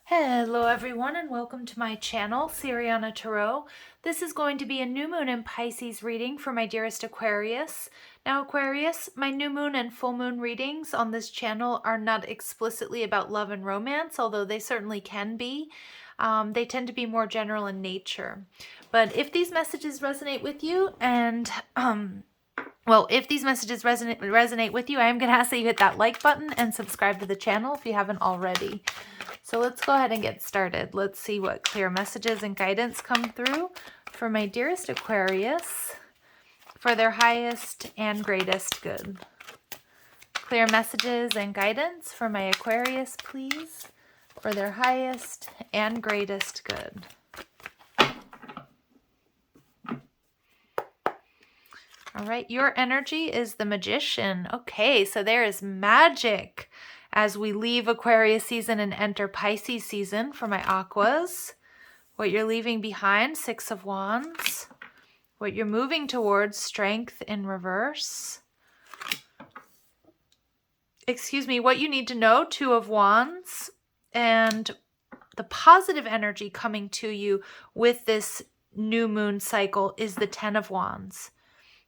Hello everyone and welcome to my channel, Siriana Tarot. This is going to be a new moon in Pisces reading for my dearest Aquarius. Now Aquarius, my new moon and full moon readings on this channel are not explicitly about love and romance, although they certainly can be. They tend to be more general in nature. But if these messages resonate with you if these messages resonate with you, I am going to ask that you hit that like button and subscribe to the channel if you haven't already. So let's go ahead and get started. Let's see what clear messages and guidance come through for my dearest Aquarius for their highest and greatest good. Clear messages and guidance for my Aquarius, please, for their highest and greatest good. All right, your energy is the Magician. Okay, so there is magic as we leave Aquarius season and enter Pisces season for my Aquas. What you're leaving behind, Six of Wands. What you're moving towards, Strength in reverse. What you need to know, Two of Wands. And the positive energy coming to you with this new moon cycle is the Ten of Wands.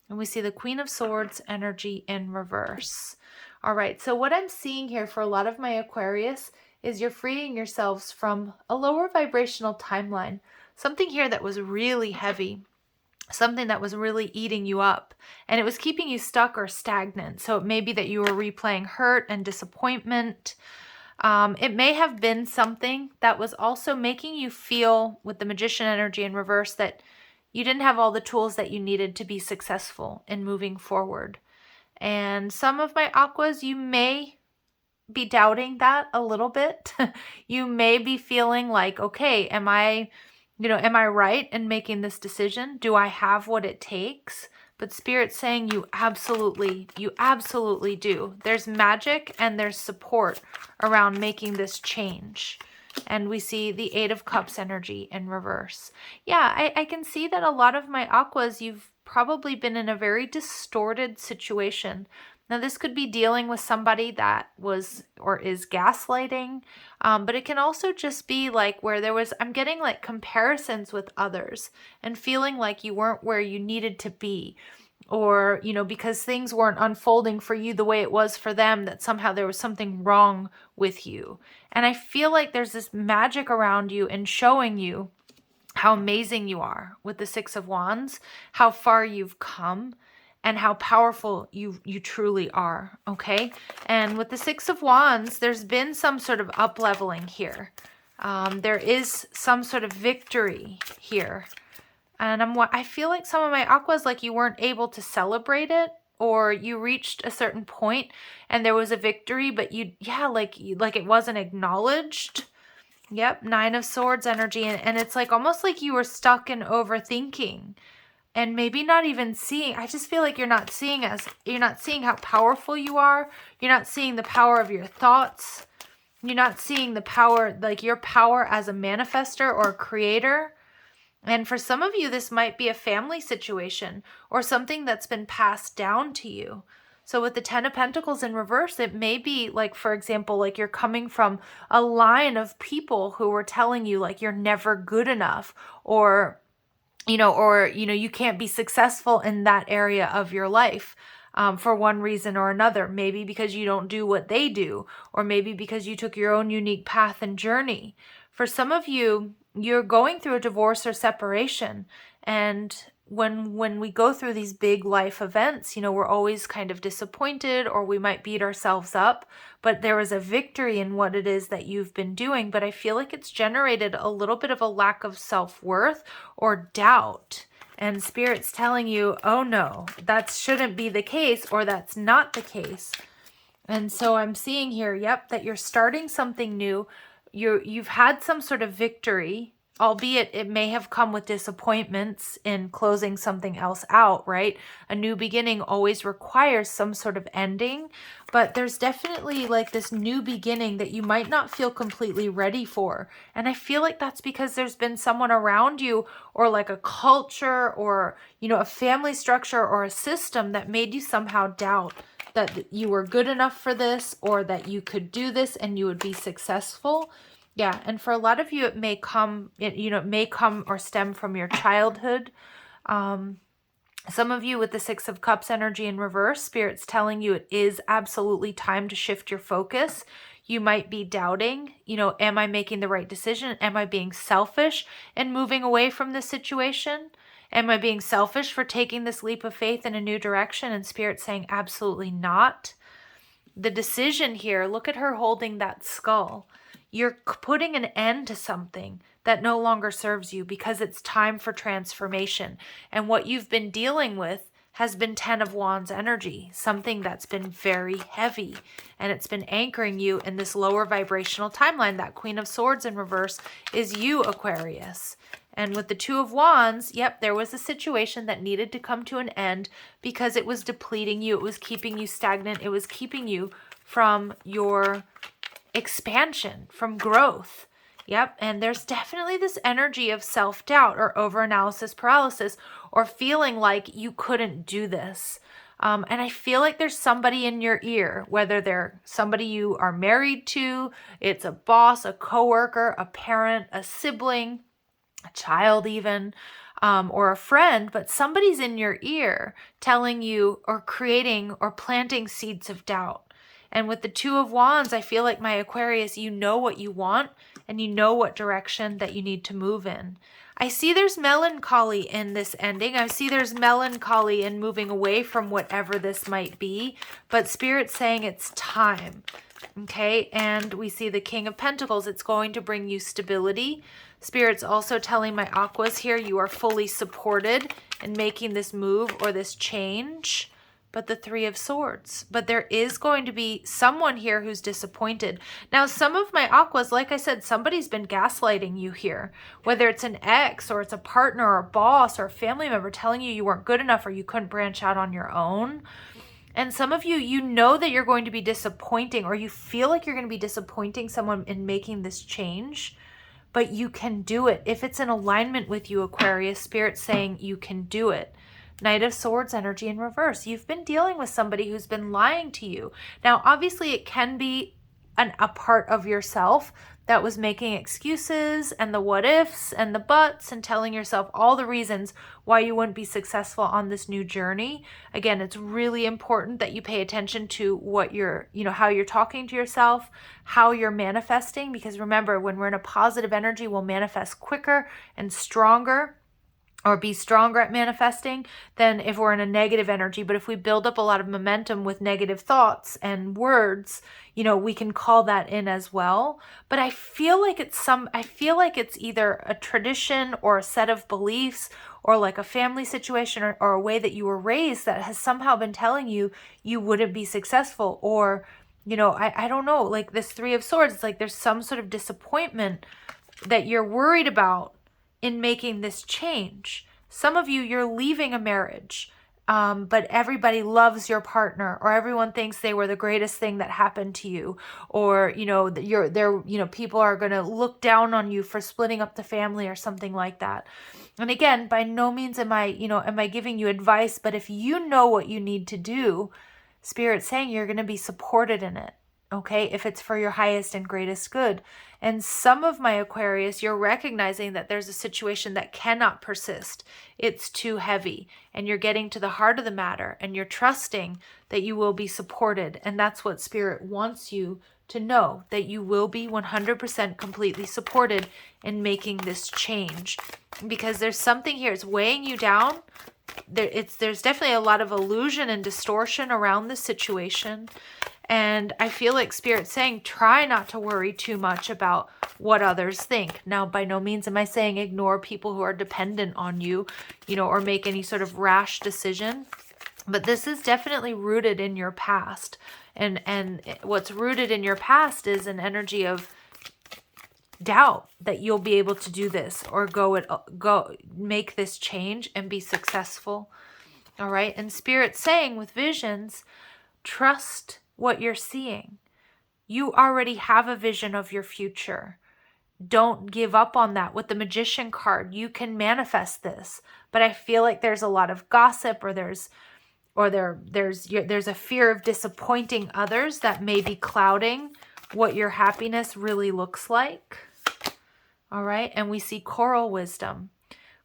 And we see the Queen of Swords energy in reverse. All right, so what I'm seeing here for a lot of my Aquarius is you're freeing yourselves from a lower vibrational timeline. Something here that was really heavy, something that was really eating you up, and it was keeping you stuck or stagnant. So it may be that you were replaying hurt and disappointment. It may have been something that was also making you feel, with the Magician energy in reverse, that you didn't have all the tools that you needed to be successful in moving forward. And some of my Aquas, you may be doubting that a little bit. You may be feeling like, okay, am I right in making this decision? Do I have what it takes? But Spirit's saying you absolutely do. There's magic and there's support around making this change. And we see the Eight of Cups energy in reverse. Yeah, I can see that a lot of my Aquas, you've probably been in a very distorted situation. Now, this could be dealing with somebody that was or is gaslighting, but it can also just be like where I'm getting like comparisons with others and feeling like you weren't where you needed to be. Or, because things weren't unfolding for you the way it was for them, that somehow there was something wrong with you. And I feel like there's this magic around you and showing you how amazing you are with the Six of Wands, how far you've come, and how powerful you truly are, okay? And with the Six of Wands, there's been some sort of up-leveling here. There is some sort of victory here. And I feel like some of my Aquas, like you weren't able to celebrate it, or you reached a certain point and there was a victory, but like it wasn't acknowledged. Yep, Nine of Swords energy. And it's like almost like you were stuck in overthinking and maybe not even seeing. I just feel like you're not seeing how powerful you are. You're not seeing the power of your thoughts. You're not seeing the power, like your power as a manifester or a creator. And for some of you, this might be a family situation or something that's been passed down to you. So with the Ten of Pentacles in reverse, it may be like, for example, like you're coming from a line of people who were telling you like you're never good enough, or you can't be successful in that area of your life. For one reason or another, maybe because you don't do what they do, or maybe because you took your own unique path and journey. For some of you, you're going through a divorce or separation, and when we go through these big life events, we're always kind of disappointed, or we might beat ourselves up, but there is a victory in what it is that you've been doing. But I feel like it's generated a little bit of a lack of self-worth or doubt. And Spirit's telling you, oh no, that shouldn't be the case, or that's not the case. And so I'm seeing here, that you're starting something new. You've had some sort of victory, albeit it may have come with disappointments in closing something else out, right? A new beginning always requires some sort of ending, but there's definitely like this new beginning that you might not feel completely ready for. And I feel like that's because there's been someone around you, or like a culture, or, a family structure or a system that made you somehow doubt that you were good enough for this, or that you could do this and you would be successful. Yeah, and for a lot of you, it may come, it may come or stem from your childhood. Some of you with the Six of Cups energy in reverse, Spirit's telling you it is absolutely time to shift your focus. You might be doubting, am I making the right decision? Am I being selfish and moving away from this situation? Am I being selfish for taking this leap of faith in a new direction? And Spirit's saying absolutely not. The decision here, look at her holding that skull. You're putting an end to something that no longer serves you because it's time for transformation. And what you've been dealing with has been 10 of Wands energy, something that's been very heavy, and it's been anchoring you in this lower vibrational timeline. That Queen of Swords in reverse is you, Aquarius. And with the Two of Wands, yep, there was a situation that needed to come to an end because it was depleting you. It was keeping you stagnant. It was keeping you from your expansion, from growth. Yep, and there's definitely this energy of self-doubt or overanalysis paralysis or feeling like you couldn't do this. And I feel like there's somebody in your ear, whether they're somebody you are married to, it's a boss, a coworker, a parent, a sibling, a child even, or a friend, but somebody's in your ear telling you or creating or planting seeds of doubt. And with the Two of Wands, I feel like, my Aquarius, you know what you want and you know what direction that you need to move in. I see there's melancholy in this ending. I see there's melancholy in moving away from whatever this might be, but Spirit's saying it's time. Okay, and we see the King of Pentacles. It's going to bring you stability. Spirit's also telling my Aquas here, you are fully supported in making this move or this change. But the Three of Swords. But there is going to be someone here who's disappointed. Now, some of my Aquas, like I said, somebody's been gaslighting you here. Whether it's an ex or it's a partner or a boss or a family member telling you weren't good enough or you couldn't branch out on your own. And some of you, you know that you're going to be disappointing, or you feel like you're going to be disappointing someone in making this change. But you can do it. If it's in alignment with you, Aquarius, Spirit's saying you can do it. Knight of Swords energy in reverse. You've been dealing with somebody who's been lying to you. Now, obviously, it can be a part of yourself that was making excuses and the what ifs and the buts and telling yourself all the reasons why you wouldn't be successful on this new journey. Again, it's really important that you pay attention to what you're, how you're talking to yourself, how you're manifesting, because remember, when we're in a positive energy, we'll manifest quicker and stronger, or be stronger at manifesting than if we're in a negative energy. But if we build up a lot of momentum with negative thoughts and words, we can call that in as well. But I feel like it's either a tradition or a set of beliefs or like a family situation or a way that you were raised that has somehow been telling you wouldn't be successful. Or, I don't know, like this Three of Swords, it's like there's some sort of disappointment that you're worried about in making this change. Some of you, you're leaving a marriage, but everybody loves your partner, or everyone thinks they were the greatest thing that happened to you, or people are going to look down on you for splitting up the family or something like that. And again, by no means am I giving you advice, but if you know what you need to do, Spirit's saying you're going to be supported in it. Okay, if it's for your highest and greatest good. And some of my Aquarius, you're recognizing that there's a situation that cannot persist. It's too heavy. And you're getting to the heart of the matter. And you're trusting that you will be supported. And that's what Spirit wants you to know, that you will be 100% completely supported in making this change. Because there's something here, it's weighing you down. There's definitely a lot of illusion and distortion around this situation. And I feel like Spirit's saying, try not to worry too much about what others think. Now, by no means am I saying ignore people who are dependent on you, or make any sort of rash decision. But this is definitely rooted in your past. And what's rooted in your past is an energy of doubt that you'll be able to do this or go make this change and be successful. All right. And Spirit's saying with visions, trust what you're seeing. You already have a vision of your future. Don't give up on that. With the Magician card, you can manifest this. But I feel like there's a lot of gossip, or there's a fear of disappointing others that may be clouding what your happiness really looks like. All right. And we see coral wisdom.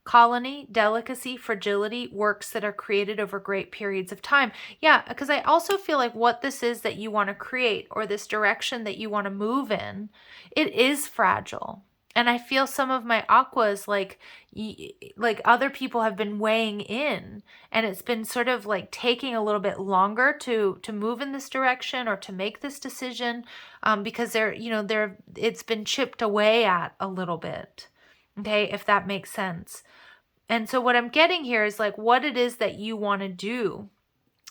Colony, delicacy, fragility, works that are created over great periods of time. Yeah, because I also feel like what this is that you want to create, or this direction that you want to move in, it is fragile. And I feel some of my aquas, like other people have been weighing in, and it's been sort of like taking a little bit longer to move in this direction or to make this decision, because it's been chipped away at a little bit. Okay, if that makes sense. And so what I'm getting here is like what it is that you want to do.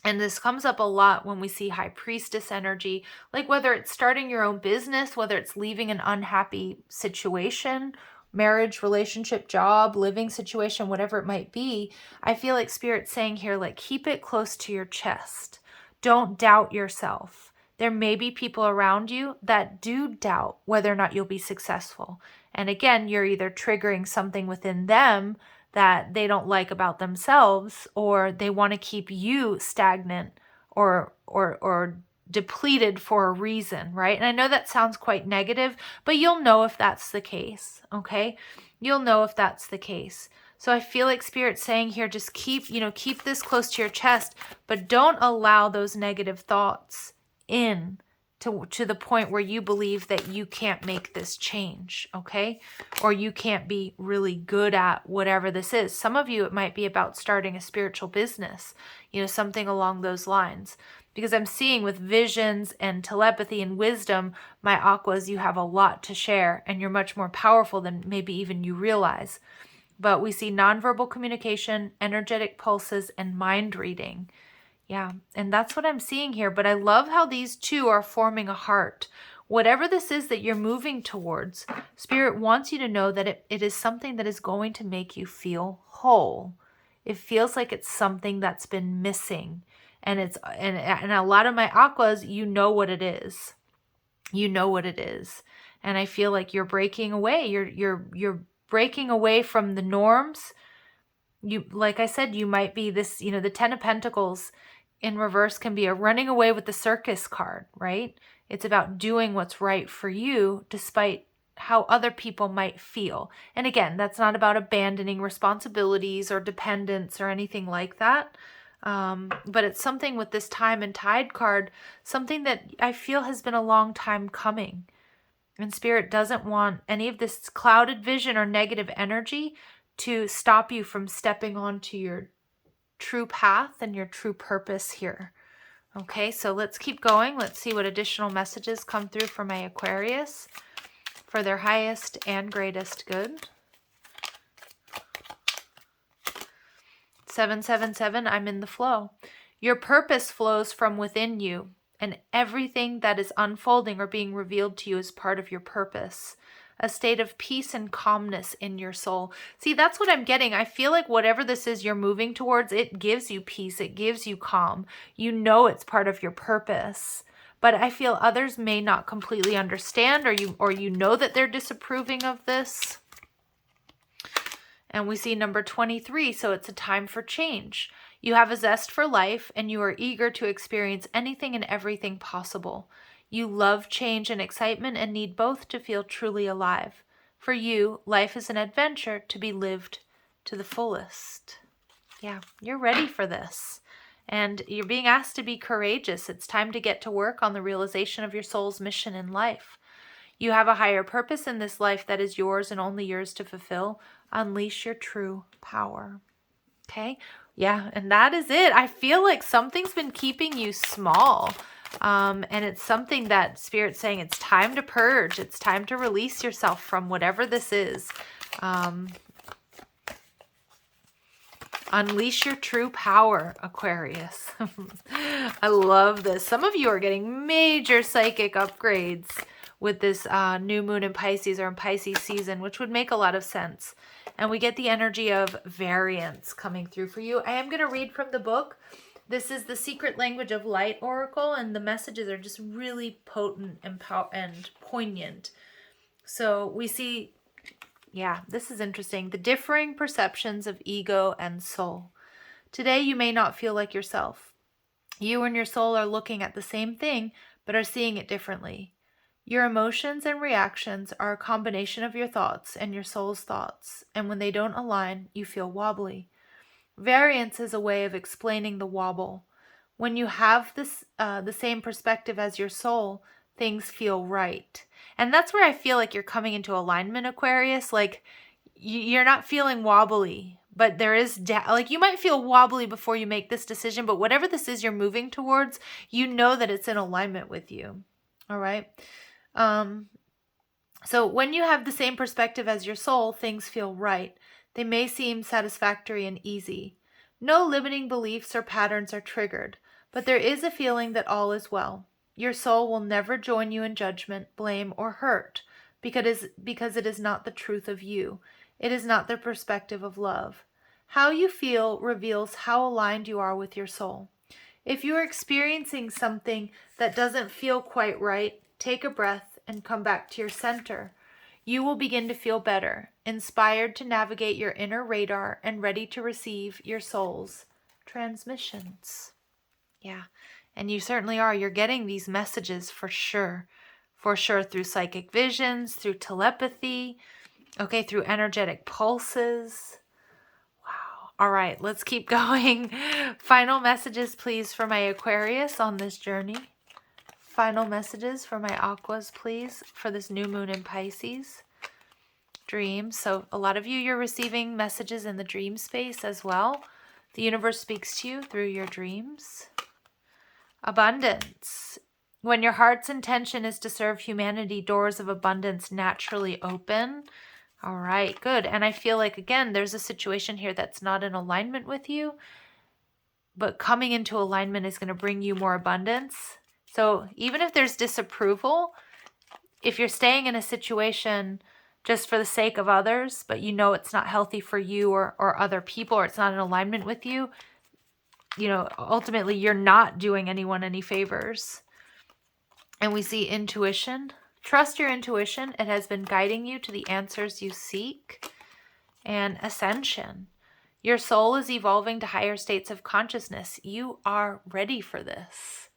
And this comes up a lot when we see high priestess energy, like whether it's starting your own business, whether it's leaving an unhappy situation, marriage, relationship, job, living situation, whatever it might be. I feel like Spirit's saying here, like, keep it close to your chest. Don't doubt yourself. There may be people around you that do doubt whether or not you'll be successful. And again, you're either triggering something within them that they don't like about themselves, or they want to keep you stagnant or depleted for a reason, right? And I know that sounds quite negative, but you'll know if that's the case, okay? You'll know if that's the case. So I feel like Spirit's saying here, just keep this close to your chest, but don't allow those negative thoughts in to the point where you believe that you can't make this change, okay? Or you can't be really good at whatever this is. Some of you, it might be about starting a spiritual business, something along those lines. Because I'm seeing with visions and telepathy and wisdom, my aquas, you have a lot to share, and you're much more powerful than maybe even you realize. But we see nonverbal communication, energetic pulses, and mind reading. Yeah, and that's what I'm seeing here. But I love how these two are forming a heart. Whatever this is that you're moving towards, Spirit wants you to know that it is something that is going to make you feel whole. It feels like it's something that's been missing. And a lot of my aquas, you know what it is. You know what it is. And I feel like you're breaking away. You're breaking away from the norms. You, like I said, you might be this, the 10 of Pentacles in reverse can be a running away with the circus card, right? It's about doing what's right for you despite how other people might feel. And again, that's not about abandoning responsibilities or dependence or anything like that. But it's something with this Time and Tide card, something that I feel has been a long time coming. And Spirit doesn't want any of this clouded vision or negative energy to stop you from stepping onto your true path and your true purpose here. Okay, so let's keep going. Let's see what additional messages come through for my Aquarius for their highest and greatest good. 777, I'm in the flow. Your purpose flows from within you, and everything that is unfolding or being revealed to you is part of your purpose. A state of peace and calmness in your soul. See, that's what I'm getting. I feel like whatever this is you're moving towards, it gives you peace. It gives you calm. You know it's part of your purpose. But I feel others may not completely understand, or you know that they're disapproving of this. And we see number 23, so it's a time for change. You have a zest for life, and you are eager to experience anything and everything possible. You love change and excitement and need both to feel truly alive. For you, life is an adventure to be lived to the fullest. Yeah, you're ready for this. And you're being asked to be courageous. It's time to get to work on the realization of your soul's mission in life. You have a higher purpose in this life that is yours and only yours to fulfill. Unleash your true power. Okay? Yeah, and that is it. I feel like something's been keeping you small. And it's something that Spirit's saying it's time to purge. It's time to release yourself from whatever this is. Unleash your true power, Aquarius. I love this. Some of you are getting major psychic upgrades with this new moon in Pisces or in Pisces season, which would make a lot of sense. And we get the energy of variance coming through for you. I am going to read from the book. This is the Secret Language of Light Oracle, and the messages are just really potent and poignant. So we see, yeah, this is interesting. The differing perceptions of ego and soul. Today you may not feel like yourself. You and your soul are looking at the same thing, but are seeing it differently. Your emotions and reactions are a combination of your thoughts and your soul's thoughts, and when they don't align, you feel wobbly. Variance is a way of explaining the wobble. When you have the same perspective as your soul, things feel right. And that's where I feel like you're coming into alignment, Aquarius. Like you're not feeling wobbly, but there is like you might feel wobbly before you make this decision, but whatever this is you're moving towards, you know that it's in alignment with you. All right. So when you have the same perspective as your soul, things feel right. They may seem satisfactory and easy. No limiting beliefs or patterns are triggered, but there is a feeling that all is well. Your soul will never join you in judgment, blame, or hurt because it is not the truth of you. It is not the perspective of love. How you feel reveals how aligned you are with your soul. If you are experiencing something that doesn't feel quite right, take a breath and come back to your center. You will begin to feel better, inspired to navigate your inner radar and ready to receive your soul's transmissions. Yeah, and you certainly are. You're getting these messages for sure. For sure, through psychic visions, through telepathy, okay, through energetic pulses. Wow. All right, let's keep going. Final messages, please, for my Aquarius on this journey. Final messages for my Aquas, please, for this new moon in Pisces. Dreams. So a lot of you, you're receiving messages in the dream space as well. The universe speaks to you through your dreams. Abundance. When your heart's intention is to serve humanity, doors of abundance naturally open. All right, good. And I feel like, again, there's a situation here that's not in alignment with you, but coming into alignment is going to bring you more abundance. So even if there's disapproval, if you're staying in a situation just for the sake of others, but you know it's not healthy for you or other people, or it's not in alignment with you, you know, ultimately you're not doing anyone any favors. And we see intuition. Trust your intuition. It has been guiding you to the answers you seek. And ascension. Your soul is evolving to higher states of consciousness. You are ready for this.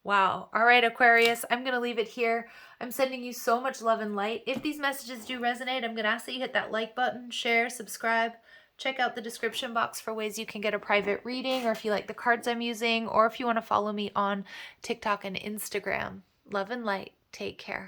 Wow. All right, Aquarius, I'm going to leave it here. I'm sending you so much love and light. If these messages do resonate, I'm going to ask that you hit that like button, share, subscribe. Check out the description box for ways you can get a private reading, or if you like the cards I'm using, or if you want to follow me on TikTok and Instagram. Love and light. Take care.